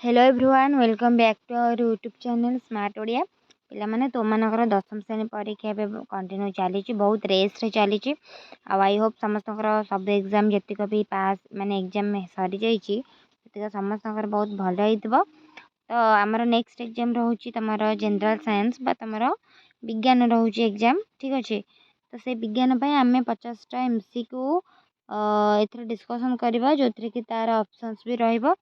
Hello everyone welcome back to our YouTube channel smart Odia पिला माने तो मनकर दशम श्रेणी परीक्षा कंटिन्यू चली बहुत रेस रे चली आई होप समस्त सब एग्जाम जीतक भी पास माने एग्जाम सरी जाइए समस्त बहुत भल हो तो आमर नेक्स्ट एग्जाम रोचे तुम जनरल साइंस तुम विज्ञान रोचे एग्जाम ठीक अच्छे तो से विज्ञान आम 50टा एमसीक्यू एथर डिस्कसन करवा जो थी कि तार ऑप्शंस भी रहिबो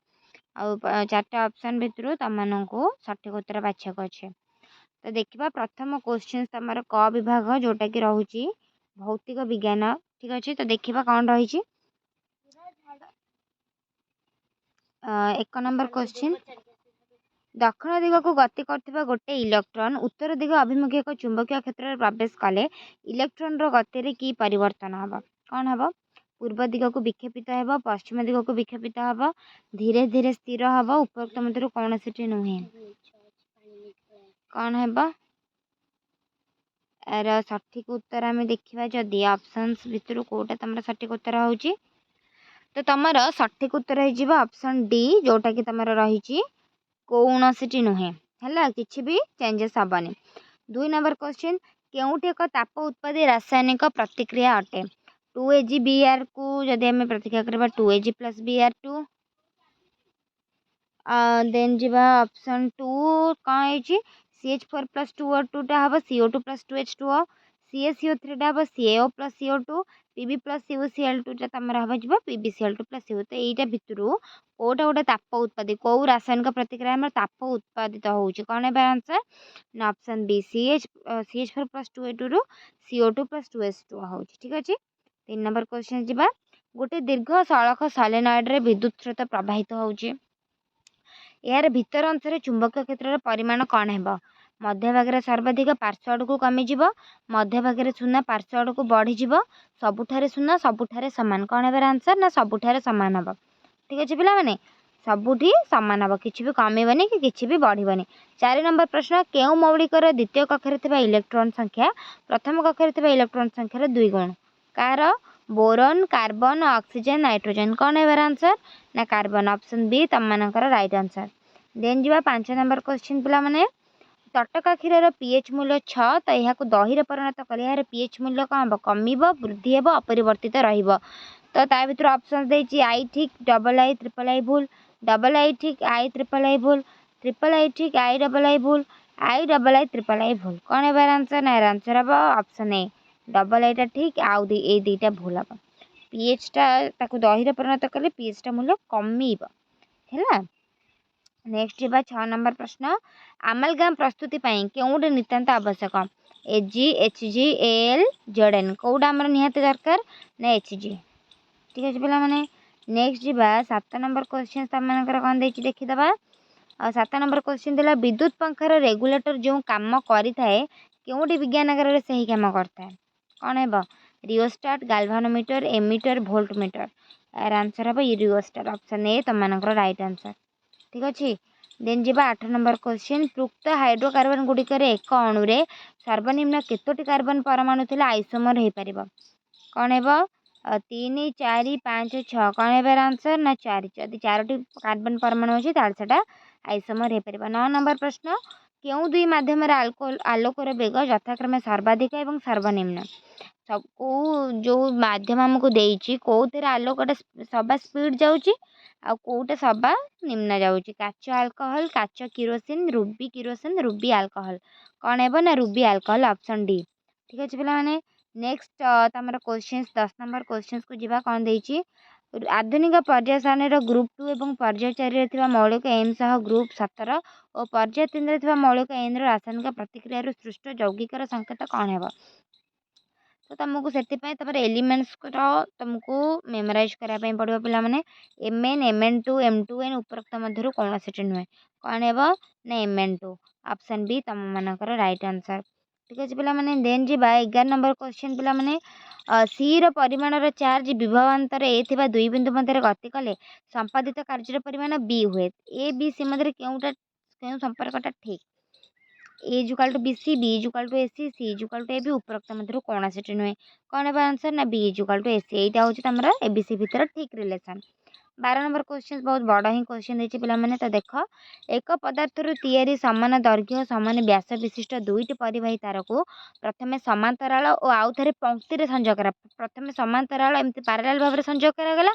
आउ चार्टा ऑप्शन भितर तुमको सठिक उत्तर बाछक अच्छे तो देखा प्रथम क्वेश्चन तुम क विभाग जोटा कि रोचे भौतिक विज्ञान ठीक अच्छे तो देखा कौन रही 1 नंबर क्वेश्चन दक्षिण दिग को गति करथिबा गोटे इलेक्ट्रॉन उत्तर दिग अभिमुखी एक चुंबकीय क्षेत्र में प्रवेश कले इलेक्ट्रॉन रो गति रे की परिवर्तन हबा कौन हबा पूर्व दिग को विक्षेपित हेबा पश्चिम दिग को विक्षेपित हेबा धीरे धीरे स्थिर हेबा उपरोक्त मध्य कौन से नुहे कौन हेबा यार सठिक उत्तर आम देखा जदि ऑप्शंस भितर कोटा तुम सठिक उत्तर होची तो तुम सठिक उत्तर हो ऑप्शन डी जोटा कि तुम रही कौन से नुहे है कि भी चेंजेस हेनी 2 नंबर क्वेश्चन केउठी एक ताप उत्पादी रासायनिक प्रतिक्रिया अटे 2Ag को जदि आम प्रतिक्रिया करबा 2Ag प्लस Br2 देन जीवा ऑप्शन 2 कौन है CH4 प्लस 2O2 टा हम CO2 प्लस 2H2O CaCO3 टा हम CaO plus CO2 Pb plus CuCl2 टा तमरा हम जीवा PbCl2 प्लस CO तो एटा भितरु कोटा गोटे ताप उत्पादी कौ रासायनिक प्रतिक्रिया में ताप उत्पादित होउची कौन है आंसर ना option B CH4 plus 2A2 रु CO2 प्लस 2H2 होउची ठीक अछि 3 नंबर क्वेश्चन जीवा गोटे दीर्घ सड़क सॉलिनॉइड रे विद्युत स्रोत प्रवाहित होउची यार भीतर अंश चुंबकीय क्षेत्र परिमाण कौन है मध्य भाग सर्वाधिक पार्श्व आड़ को कमिज मध्य भाग शून्य पार्श्व आड़ को बढ़ीज सबुठारे शून्य सबुठारे सामान कौन है आंसर ना सबुठारे सामान हम ठीक अच्छे पिला माने सबुठी सामान हम किसी भी कमिबनी कि किसी भी बढ़िबनी 4 नंबर प्रश्न केउ मौलिकर द्वितीय कक्षरे थिबा इलेक्ट्रॉन संख्या प्रथम कक्षरे थिबा इलेक्ट्रॉन संख्यार 2 गुण car boron carbon oxygen nitrogen कौन है आंसर ना कार्बन ऑप्शन बी तुम मनकर राइट आंसर देन जीवा 5 नंबर क्वेश्चन पिला माने तटका क्षीर पीएच मूल्य 6 तो यह दही परिणत कले यार पीएच मूल्य कौन हम कमिब वृद्धि हेब अपरिवर्तित रहिबो तो ता भीतर ऑप्शन देछि आई ठीक डबल आई ट्रिपल आई भूल डबल आई ठीक आई ट्रिपल आई भूल ट्रिपल आई ठीक आई डबल आई भूल आई डबल आई ट्रिपल आई भूल कौन है आंसर ना आंसर हम ऑप्शन ए डबल आईटा ठीक आउ ए दुईटा भूल हम पीएच टा ताकू दही परिणत कले पीएच टा मूल्य कमिब है नेक्स्ट जीवा 6 नंबर प्रश्न आमालगाम प्रस्तुति केउटे नितांत आवश्यक एजी एचजी एल जेडएन कौटा आमर निहाती दरकार ना एचजी ठीक अच्छे पिला माने नेक्स्ट जीवा 7 नंबर क्वेश्चन तमनकर कौन देछि देखिदबा 7 नंबर क्वेश्चन देला विद्युत पंखार रेगुलेटर जो काम करिथाए केउटी विज्ञानगर रे सही काम करता है कौन है रियोस्टाट गाल्वानोमीटर एमीटर वोल्टमीटर यार आंसर हम रियोस्टाट ऑप्शन ए तमनकर राइट आंसर ठीक अच्छे देन जीवा 8 नंबर क्वेश्चन प्रुक्त हाइड्रोकार्बन गुड़िकर एक अणुरे सर्वनिम्न केतोटी कार्बन परमाणु थिले आइसोमर हो पार कौन है 3 4 5 6 कौन है आंसर ना 4 जदि 4टी कार्बन परमाणु अच्छे ताटा आइसोमर हो पार 9 नंबर प्रश्न केउ दुई माध्यम आलोकर बेग यथाक्रमे सर्वाधिक और सर्वनिम्न सब को जो माध्यम आमको देछि कोउथेर आलोकटा सभा स्पीड जाउची आ कोउटा सभा निम्न जाउची काच अल्कोहल काच किरोसिन रूबी अल्कोहल कौन है ना रूबी अल्कोहल ऑप्शन डी ठीक अच्छे पिला माने नेक्स्ट तमर क्वेश्चन 10 नंबर क्वेश्चन को जीवा कौन देछि आधुनिक पर्याय सारणी ग्रुप 2 और पर्याय 4 मौलिक एन सह ग्रुप 17 और पर्याय 3 मौलिक एन रासायनिक प्रतिक्रिया सृष्ट यौगिकर संकेत कौन है तो तुमको से एलिमेंट्स तुमको मेमोराइज कराया पड़ो पिला माने Mn Mn2 M2n उपरोक्त मध्य कौन से नुहे कौन है ना Mn2 ऑप्शन बी तुम मनकर राइट आंसर ठीक अच्छे पिला माने देन जी 11 नंबर क्वेश्चन पिला माने सी परिमाण चार्ज विभवांतर ए थिबा दुई बिंदु मध्य गति कले संपादित कार्य परिमाण बी हुए ए बी सी मध्य केउ संपर्कटा ठीक A equal to BC B equal to AC C equal to A B उपरोक्त मध्य कौन से नुहे कौन है आंसर ना बी इक्वल टू एसी यहाँ हूँ तुम एबीसी भितर ठीक रिलेसन 12 नंबर क्वेश्चन बहुत बड़ ही क्वेश्चन देछि पिला माने तो देख एक पदार्थ तैयारी समान दैर्घ्य समान व्यास विशिष्ट दुईटी परिवाही तार को प्रथमे समांतराल और आउ थे पंक्ति रे संजोग करा प्रथमे समांतराल एमती पैरेलल भाव में संजोग करागला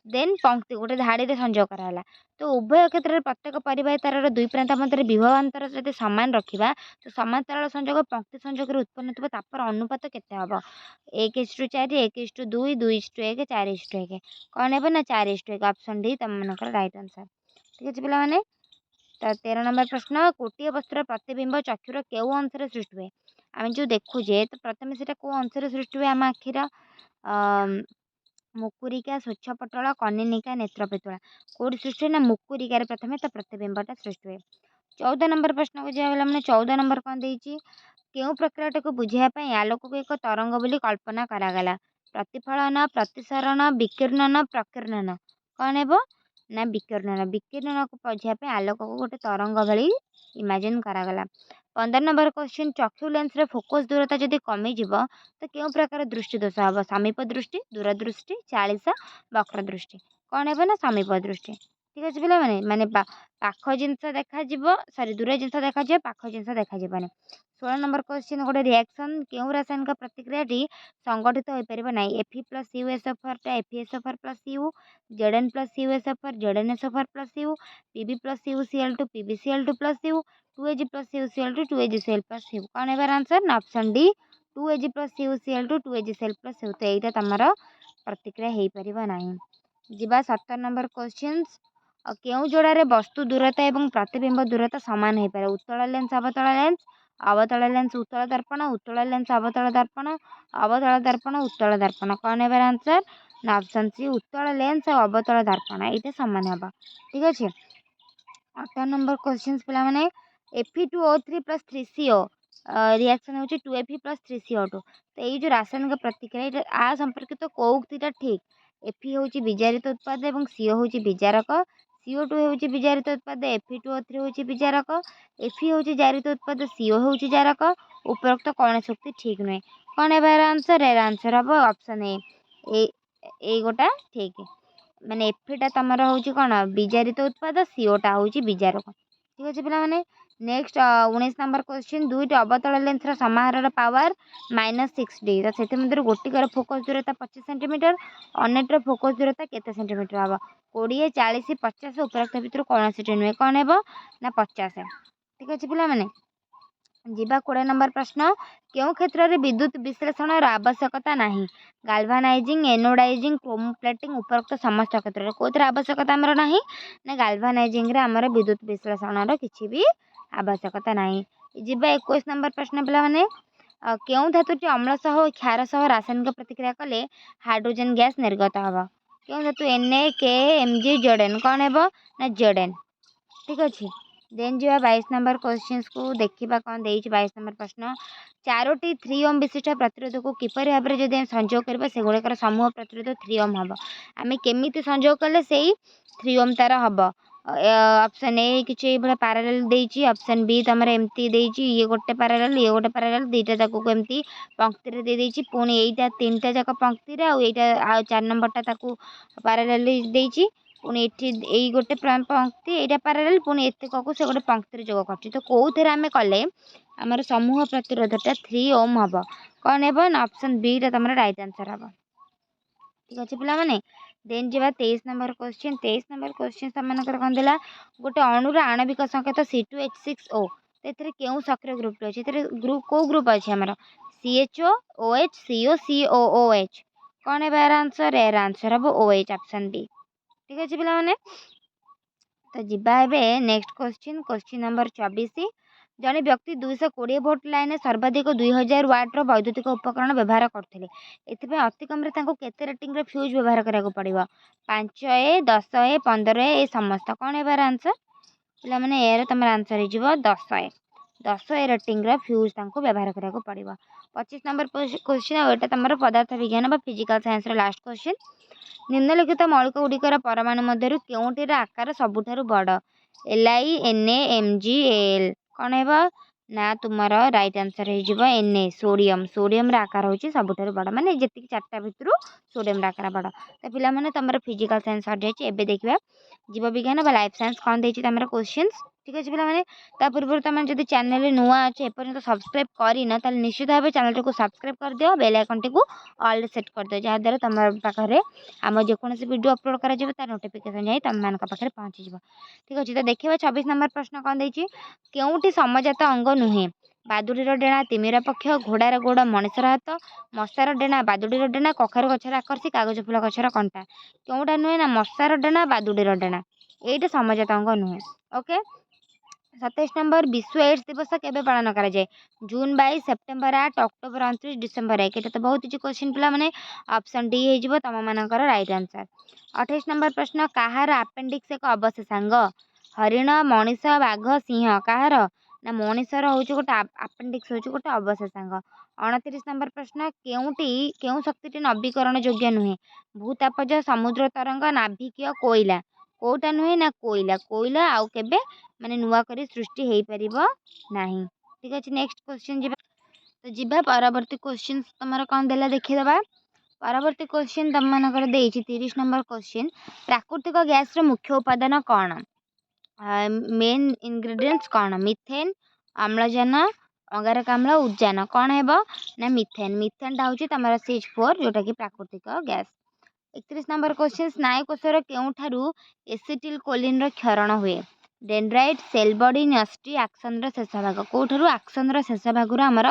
देन पंक्ति गोटे धाड़ी रे संजोग कराला तो उभय क्षेत्र में प्रत्येक परिवाही तार दुई प्रांत मध्य विभव अंतर जब सामान रखा तो समांतराल संजोग पंक्ति संजोग उत्पन्न होता तापर अनुपात केते हबो 1:4 1:2 2:1 4:1 कौन है ना 4:1 ऑप्शन डी तुम मनकर राइट आंसर ठीक है पिला माने तो 13 नंबर प्रश्न गोटे वस्तुर प्रतिबिंब चक्षुर केउ अंश सृष्टि हुए आम जो देखुचे तो प्रथम से कौ अंश सृष्टि हुए आम आखिर मुकुरिका स्वच्छपटल कनिनिका नेत्रपितुला कौट सृष्टि हुए ना मुकुरिकार प्रथम तो प्रतिबिंबटा सृष्टि हुए 14 नंबर प्रश्न को जागला मैंने 14 नंबर कौन देती केउ प्रक्रिया को बुझाई आलोक को एक तरंग बोली कल्पना करागला प्रतिफलन प्रतिसरण विकिरण प्रकीर्णन कौन है ना विकिरण विकिरण को बुझाई आलोक को गोटे तरंग भली इमेजिन करागला 15 नंबर क्वेश्चन चक्षु लेंस रे फोकस दूरता जदि कमिज तो क्यों प्रकार दृष्टि दोष हम समीप दृष्टि दूरदृष्टि चालीसा वक्र दृष्टि कौन है ना समीप दृष्टि ठीक अच्छे पे माने पाख जिनस देखा सॉरी दूर जिनस देखा पाख जिनस देखा 16 नंबर क्वेश्चन गोटे रिएक्शन क्यों रासायनिक प्रतिक्रिया संगठित हो पार ना एफई प्लस यू एस एफर एफईएसएफर plus U ZN plus U S एफर जेडएनएसएफर प्लस यू पीबी प्लस यूसीएल2 पीबीसीएल2 प्लस यू 2Ag प्लस यूसीएल2 2AgCl प्लस यू कौन है आंसर ना ऑप्शन डी 2Ag प्लस यूसीएल2 2AgCl प्लस यू तो यही तुम प्रतिक्रिया हो पार ना जीवा 17 नंबर क्वेश्चन क्यों जोड़े वस्तु दूरता और प्रतिबिंब दूरता सामान हो पाए उत्तल लेंस अवतल लेंस उत्तल दर्पण उत्तल लेंस अवतल दर्पण अवतल दर्पण उत्तल दर्पण कौन है आंसर ना ऑप्शन सी उत्तल लेंस और अवतल दर्पण ये सामान हम ठीक अच्छे 18 नंबर क्वेश्चन पिला माने Fe2O3 प्लस 3CO रिएक्शन होची 2Fe प्लस 3CO2 तो ये जो रासायनिक प्रतिक्रिया आ संपर्कित कौ उक्तिटा ठीक Fe होची विजारित उत्पाद और CO होची विजारक CO2 होची विजारित उत्पाद Fe2O3 होची विजारक Fe होची जारित उत्पाद CO होची जारक उपरोक्त कौन शक्ति ठीक नुहे कौन है आंसर आंसर हम ऑप्शन ए गोटा ठीक माने एफिटा तुमर हूँ कौन विजारित उत्पाद सीओटा हूँ विजारक ठीक अच्छे पे नेक्स्ट 19 नंबर क्वेश्चन दुईट अवतल लेंस समाहार पावर -6D तो से गोटिकर फोकस दूरता 25 सेंटीमीटर अनेटर फोकस दूरता केते सेंटीमीटर हम 20 40 50 उपरोक्त भितर कौन सी नुहे कौन है ना 50 ठीक अच्छे पे जीवा 20 नंबर प्रश्न क्यों क्षेत्र में विद्युत विश्लेषण आवश्यकता नहीं गाल्वानाइजिंग एनोडाइजिंग क्रोमोप्लेटिंग उपरोक्त समस्त क्षेत्र में कौन आवश्यकता आमर ना ना गाल्वानाइजिंग आमर विद्युत विश्लेषण किसी भी आवश्यकता नहीं जीवा 21 नंबर प्रश्न पिला माने क्यों धातुटी अम्ल सह और क्षार सह रासायनिक प्रतिक्रिया कले हाइड्रोजन गैस निर्गत हम क्यों धातु Na, K, Mg Zn कौन है ना Zn ठीक अच्छे देन जी 22 नंबर क्वेश्चन को देखा कौन दे 22 नंबर प्रश्न 4टी 3 ओम विशिष्ट प्रतिरोध को किपर भाव में जब संजोग करवा से गुड़िकर समूह प्रतिरोध 3 ओम हम आम केमी संजोग कले से 3 ओम तार हम ऑप्शन ए कि पैरेलल देची ऑप्शन बी तुम एमती ये गोटे पैरेलल दीटा जाक एमती पंक्ति दे देची पुणी एटा 3टा जाक पंक्ति आ 4 नंबरटा पैरेलल देची पुणी ये गोटे पंक्ति यहाँ पैरेलल पुणी एतक को से गोटे पंक्ति जोग कर तो कौन आम कले आमर समूह प्रतिरोधटा 3 ओम हम कौन है ना ऑप्शन बी तुम राइट आंसर हम ठीक अच्छे पे देन जी 23 नंबर क्वेश्चन सामकर कौन दिला गोटे अणुर आणविक संकेत C2H6O तो क्यों सक्रिय ग्रुप अच्छे ग्रुप कौ ग्रुप अच्छे आमर CHO OH CO COOH कौन है आंसर आंसर हम OH ऑप्शन डी ठीक अच्छे पे तो जीवा नेक्स्ट क्वेश्चन नंबर 24 जड़े व्यक्ति 220 वोल्ट लाइन सर्वाधिक 2000 वाट्र वैद्युतिक उपकरण व्यवहार करते अति कम केते रेटिंग फ्यूज व्यवहार करा पड़ो 5A 10A 15A ये समस्त कौन है आंसर पे यार तुम आंसर हो 10A रेटिंग फ्यूज व्यवहार करा पड़ो 25 नंबर क्वेश्चन यहाँ तुम पदार्थ विज्ञान फिजिकल साइंस लास्ट क्वेश्चन निम्नलिखित मौलिक गुड़िकर परमाणु मध्य केउटीर आकार सबुठारु बड़ Li Na Mg Al कौन है ना तुमर राइट आंसर हो Na सोडियम सोडियम आकार हूँ सबुठ बड़ माने जी चार्टा भितर सोडियम आकार बड़ तो पिला माने तुम फिजिकल साइंस सर जाइए देखा जीव विज्ञान लाइफ साइंस कौन देती तुम क्वेश्चंस ठीक अच्छे पे पूर्व तुम जब चैनल नुआ अच्छे एपर्यंत सब्सक्राइब करना निश्चित भाव चैनल को सब्सक्राइब कर दियो बेल आइकन टी ऑल सेट कर दियो जहाँद्वारा तुम पाखे आम जेकोसी वीडियो अपलोड कर नोटिफिकेशन जाए तुम मान पाखे पहुँची जाव ठीक अच्छे तो देखिए 26 नंबर प्रश्न कौन देती केउटी समजात अंग नुहे बादुड़ीर डेणा तिमिर पक्ष घोड़ार गोड़ मनीषर हाथ मशार डेणा बादुड़ीर डेणा कखारु गछर आकर्षी कागज फूल गछर कंटा केउटा नुहे ना मशार डेणा बादुड़ीर डेणा यहीटा समजात अंग नुहे ओके 27 नंबर विश्व एड्स दिवस केबे पालन करा जाए जून 22 सेप्टेम्बर 8 अक्टोबर 29 डिसेम्बर 1 ये तो बहुत किसी क्वेश्चन पिला माने ऑप्शन डी हो तुम मानकर राइट आंसर 28 नंबर प्रश्न कहार आपेंडिक्स एक अवशेषांग हरिण मनीष बाघ सिंह कहार ना मनीषर हूँ गोटे आपेंडिक्स हूँ गोटे अवशेषांग 29 नंबर प्रश्न केउ शक्ति नवीकरण योग्य नुहे भूतापज समुद्र तरंग नाभिकीय कोईला कोटा नुहे ना कोईला कोईला आउ केबे माने नुआ करी सृष्टि हो पार नहीं ठीक अच्छे नेक्स्ट क्वेश्चन जी तो जीवा परवर्ती क्वेश्चन तुम कौन देला देखीदबा परवर्ती क्वेश्चन तुम मानकर 30 नंबर क्वेश्चन प्राकृतिक गैस मुख्य उपादान कौन मेन इंग्रेडिएंट्स कौन मिथेन अम्लजान अंगारकाम्ल उद्जान कौन है ना मिथेन मिथेन हूँ तुम CH4 जोटा कि प्राकृतिक गैस 31 नंबर क्वेश्चन स्नायुकोशर केउठारु एसिटिल कोलिन क्षरण हुए डेंड्राइट सेल बॉडी न्यस्टी आक्सन शेष भाग कौठारु आक्सन शेष भाग आमर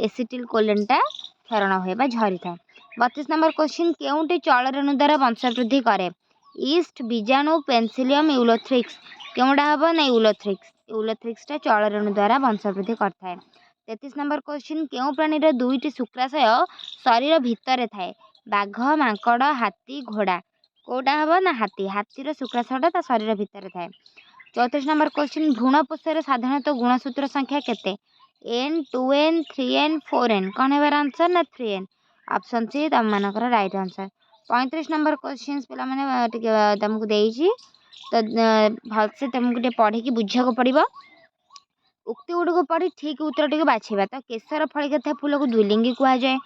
एसिटिल कोलिनटा क्षरण हुए झरी था 32 नंबर क्वेश्चन केउटी चलरेणु द्वारा वंशवृद्धि करे ईस्ट बीजाणु पेन्सिलियम यूलोथ्रिक्स केउटा हम ना यूलोथ्रिक्सटा चलरेणु द्वारा वंशवृद्धि करता है 33 नंबर क्वेश्चन केउ प्राणीर दुईटी शुक्राशय शरीर भितर थाए बाघ मांकड़ हाथी घोड़ा कौटा हम ना हाथी हाथीर शुक्राशयटा शरीर भितर थाए 34 नंबर क्वेश्चन भ्रूणपोषर साधारणतः गुणसूत्र संख्या केते N 2N 3N 4N कौन है आंसर ना 3N ऑप्शन सी तुम मानकर राइट आंसर 35 नंबर क्वेश्चन पे तुमको देगी तो भलसे तुमको पढ़ी बुझा पड़ो उक्ति गुड़ पढ़ी ठीक उत्तर टी बाछा तो केशर फलिका फूल को द्विलिंगी कहुए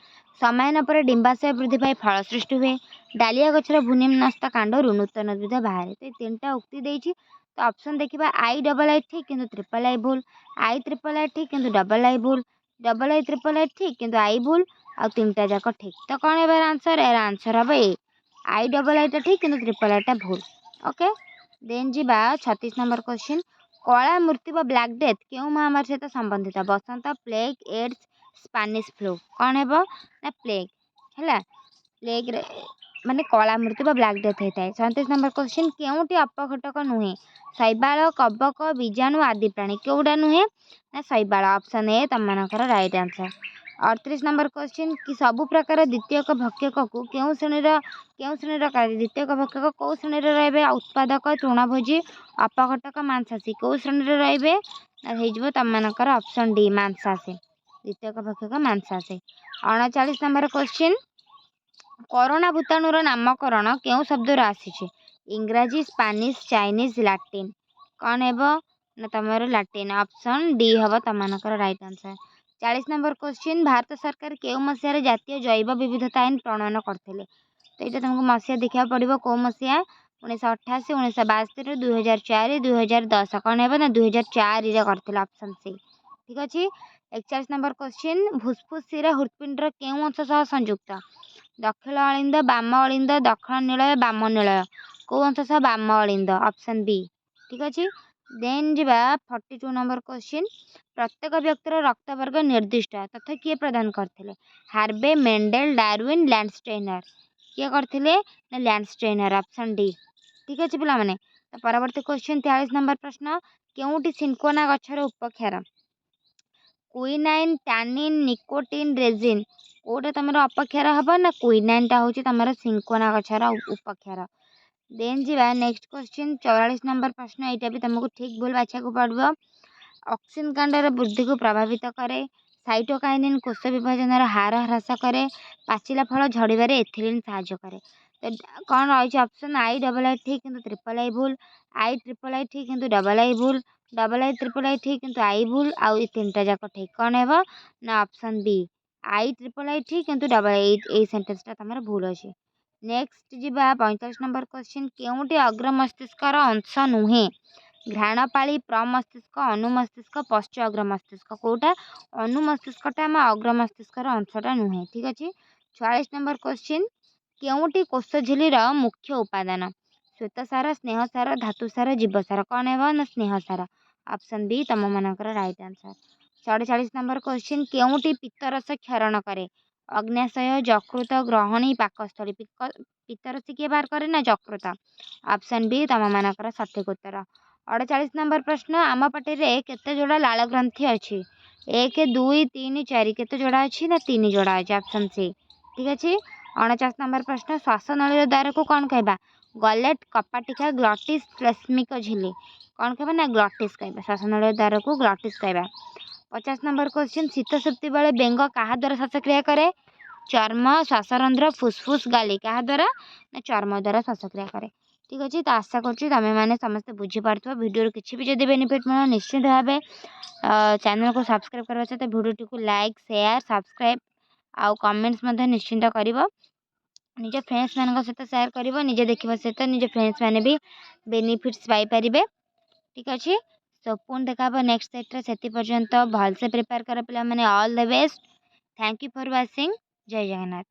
समय पर डिम्बाशय वृद्धि पाई फल सृष्टि हुए डालिया गचर भूनिम्नस्थ कांडरू नूतन उद्भिद बाहर तो 3टा उक्ति देती तो ऑप्शन देखा I ठीक किंतु ट्रिपल आई भूल I ठीक किंतु डबल आई भूल डबल I ठीक किंतु आई भूल आ 3टा जाक ठीक तो कौन है आंसर यार आंसर हम ए I ठीक किंतु ट्रिपल आईटा भूल ओके देन जी 36 नंबर क्वेश्चन कला मृत्यु व ब्लैक डेथ क्यों महामारी सहित संबंधित बसंत प्लेग एड्स स्पानिश फ्लू कौन है ना प्लेग है प्लेग माने कला मृत्यु ब्लैक डेथ होता है 37 नंबर क्वेश्चन केउटी अपघटक नुहे शैवाल कबक बीजाणु आदि प्राणी केउटा नुहे ना शैवाल ऑप्शन ए तुम मानकर राइट आंसर 38 नंबर क्वेश्चन कि सबु प्रकार द्वितीयक भक्षक को केउ श्रेणीर द्वितीयक भक्षक कौ श्रेणीर रे उत्पादक तृणभोजी अपघटक मांसाशी कौ श्रेणीर रे तुम मानकर ऑप्शन डी मांसाशी द्वितीयक भक्षक मांसाशी 39 नंबर क्वेश्चन कोरोना भूताणुर नामकरण केउ शब्द आसी इंग्राजी स्पानिश चाइनीज लाटिन कौन है ना तुम लाटिन ऑप्शन डी हम तुम मानकर right answer 40 number question Bharat सरकार केउ मसीह जातीय जैव विविधता आईन प्रणयन करते तो ये तुमको मसीहा देखा पड़ो कौ मसीहा 1988 1972 2004 2010 कौन है ना 2004 करते ऑप्शन सी ठीक अच्छे 41 नंबर क्वेश्चन फुसफुस शिरा हृत्पिंडर केउ अंश सह संयुक्त दक्षिण अलिंद बाम अलिंद दक्षिण निलय बाम निलय कौ अंश सह बाम अलिंद ऑप्शन बी ठीक अच्छे देन जीवा 42 नंबर क्वेश्चन प्रत्येक व्यक्तिर रक्त वर्ग निर्दिष्ट तथा किए प्रदान करते हार्वे मेंडेल डार्विन लैंडस्टेनर किए करते ना लैंडस्टेनर ऑप्शन डी ठीक अच्छे पिला माने तो परवर्ती क्वेश्चन 43 नंबर प्रश्न केउटी सिंकोना गछर उपक्षार क्विनाइन टानिन निकोटिन रेजिन कोटा तुम अपक्षार हम ना क्विनाइनटा हूँ तुम सिंकोना गछर उपक्षार देन जीवा नेक्स्ट क्वेश्चन 44 नंबर प्रश्न यहाँ भी तुमको ठीक भूल बाछा पड़ो ऑक्सिन कांडर वृद्धि को प्रभावित करे साइटोकाइनिन कोष विभाजन हार ह्रास करे पाचिला फल झड़बार एथिलीन साहाय्य करे तो कौन रही ऑप्शन I ठीक किंतु ट्रिपल आई भूल I ठीक किंतु डबल आई भूल डबल आई ट्रिपल आई ठीक किंतु आई भूल आउ ई तीनटा जाक ठीक कौन है ना option B I triple I ठीक किंतु डबल आई ए सेंटेंसटा तमर भूल अछि। नेक्स्ट जीवा 45 नंबर क्वेश्चन केउटी अग्र मस्तिष्कर अंश नुहे घ्राणपाली प्रमस्तिष्क अनुमस्तिष्क पश्च अग्र मस्तिष्क कोटा अनुमस्तिष्कटा आम अग्र मस्तिष्कर अंशटा नुहे ठीक अच्छे। 46 नंबर क्वेश्चन केउटी कोष झिल्लीर मुख्य उपादान श्वेतसार स्नेहसार धातुसार जीवसार कौन है ना स्नेहसार ऑप्शन बी तुम मानकर राइट आंसर। 47 नंबर क्वेश्चन केउटी पित्तरस क्षरण करे अग्न्याशय यकृत ग्रहणी पाकस्थली पित्तरस किए बाहर करे ना यकृत ऑप्शन बी तुम मानकर सठिक उत्तर। 48 नंबर प्रश्न आम पाटे केते जोड़ा लाल ग्रंथि अच्छी 1 2 3 4 केते जोड़ा अच्छी ना 3 जोड़ा अच्छी ऑप्शन सी ठीक अच्छे। 49 नंबर प्रश्न श्वासनली द्वार को कौन कहबा गलेट कपाटिका ग्लटिस श्लेष्मिक झिल्ली कौन कहबा ना ग्लटिस कहबा श्वासनली द्वार को ग्लटिस कहबा। 50 नंबर क्वेश्चन शीत सुप्ति बेले बेंग क्या द्वारा श्वासक्रिया करे चर्म श्वासरंध्र फुसफुस गाली क्या द्वारा ना चर्म द्वारा श्वासक्रिया करे ठीक अच्छे। तो आशा करुँच तुम मैंने समस्त बुझीपार वीडियो किसी भी जब बेनिफिट मिले निश्चित भाव चैनल को सब्सक्राइब करने सहित वीडियो को लाइक शेयर सब्सक्राइब आउ कमेंट्स निश्चिंत कर निज फ्रेंड्स मान सहित सेयार कर निजे देखा सहित निज फ्रेंड्स मैंने भी बेनिफिट्स पाइपर ठीक अच्छे। सो पुणी देखा नेक्स्ट सेट्रे से पर्यंत भलसे प्रिपेयर कर पे मैंने all the best thank you for watching जय जगन्नाथ।